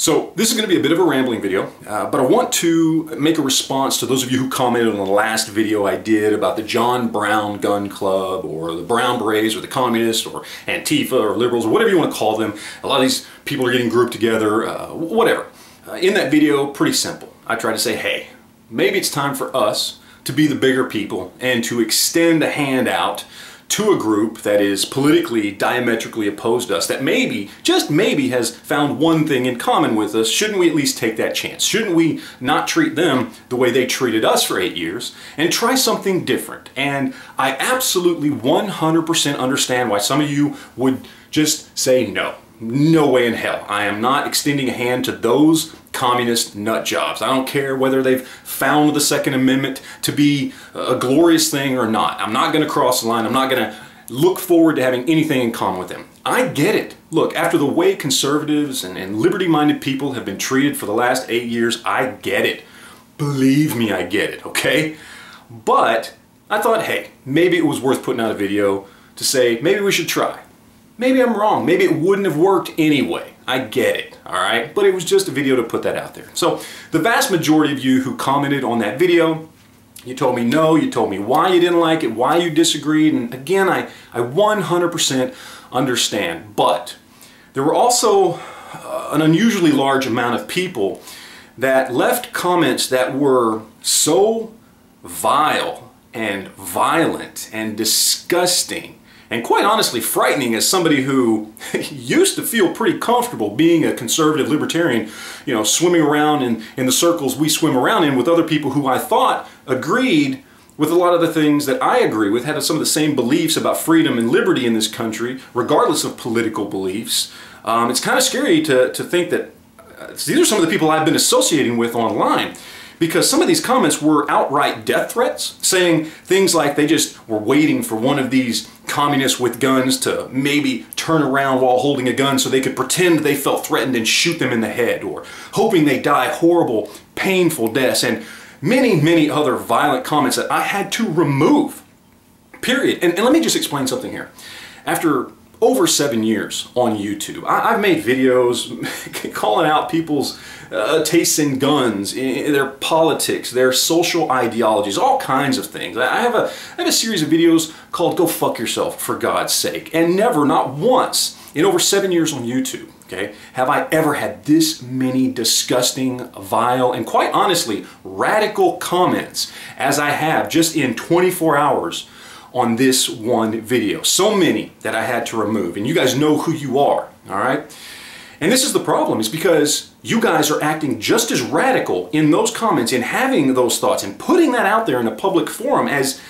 So this is going to be a bit of a rambling video, but I want to make a response to those of you who commented on the last video I did about the John Brown Gun Club, or the Brown Berets, or the Communists, or Antifa, or Liberals, or whatever you want to call them. A lot of these people are getting grouped together, whatever. In that video, pretty simple. I try to say, hey, maybe it's time for us to be the bigger people and to extend a hand out to a group that is politically diametrically opposed to us, that maybe, just maybe, has found one thing in common with us. Shouldn't we at least take that chance? Shouldn't we not treat them the way they treated us for 8 years and try something different? And I absolutely 100% understand why some of you would just say no. No way in hell. I am not extending a hand to those communist nut jobs. I don't care whether they've found the Second Amendment to be a glorious thing or not. I'm not going to cross the line. I'm not going to look forward to having anything in common with them. I get it. Look, after the way conservatives and liberty-minded people have been treated for the last 8 years, I get it. Believe me, I get it, okay? But I thought, hey, maybe it was worth putting out a video to say, maybe we should try. Maybe I'm wrong. Maybe it wouldn't have worked anyway. I get it, all right? But it was just a video to put that out there. So the vast majority of you who commented on that video, you told me no, you told me why you didn't like it, why you disagreed, and again, I 100% understand. But there were also an unusually large amount of people that left comments that were so vile and violent and disgusting, and quite honestly frightening, as somebody who used to feel pretty comfortable being a conservative libertarian, you know, swimming around in the circles we swim around in with other people who I thought agreed with a lot of the things that I agree with, had some of the same beliefs about freedom and liberty in this country, regardless of political beliefs. It's kind of scary to think that these are some of the people I've been associating with online, because some of these comments were outright death threats, saying things like they just were waiting for one of these communists with guns to maybe turn around while holding a gun so they could pretend they felt threatened and shoot them in the head, or hoping they die horrible, painful deaths, and many, many other violent comments that I had to remove, period. And let me just explain something here. After over 7 years on YouTube, I've made videos calling out people's tastes in guns, in their politics, their social ideologies, all kinds of things. I have a series of videos called Go Fuck Yourself, for God's sake. And never, not once, in over 7 years on YouTube, okay, have I ever had this many disgusting, vile, and quite honestly, radical comments as I have just in 24 hours on this one video. So many that I had to remove, and you guys know who you are, all right? And this is the problem, is because you guys are acting just as radical in those comments, in having those thoughts and putting that out there in a public forum as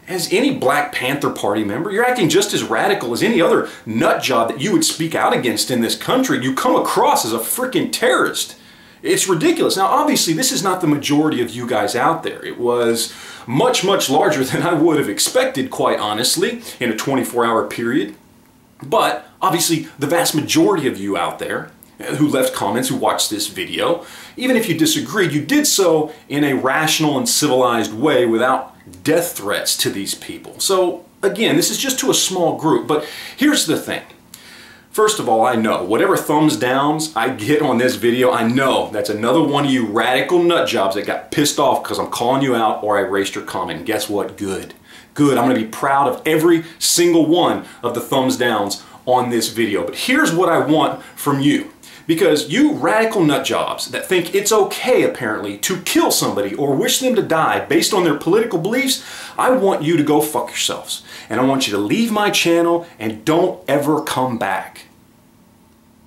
any Black Panther Party member. You're acting just as radical as any other nut job that you would speak out against in this country. You come across as a freaking terrorist. It's ridiculous. Now, obviously, this is not the majority of you guys out there. It was much, much larger than I would have expected, quite honestly, in a 24-hour period. But obviously, the vast majority of you out there who left comments, who watched this video, even if you disagreed, you did so in a rational and civilized way without death threats to these people. So again, this is just to a small group, but here's the thing. First of all, I know whatever thumbs downs I get on this video, I know that's another one of you radical nut jobs that got pissed off because I'm calling you out or I erased your comment. And guess what? Good. Good. I'm going to be proud of every single one of the thumbs downs on this video. But here's what I want from you. Because you radical nut jobs that think it's okay, apparently, to kill somebody or wish them to die based on their political beliefs, I want you to go fuck yourselves. And I want you to leave my channel and don't ever come back.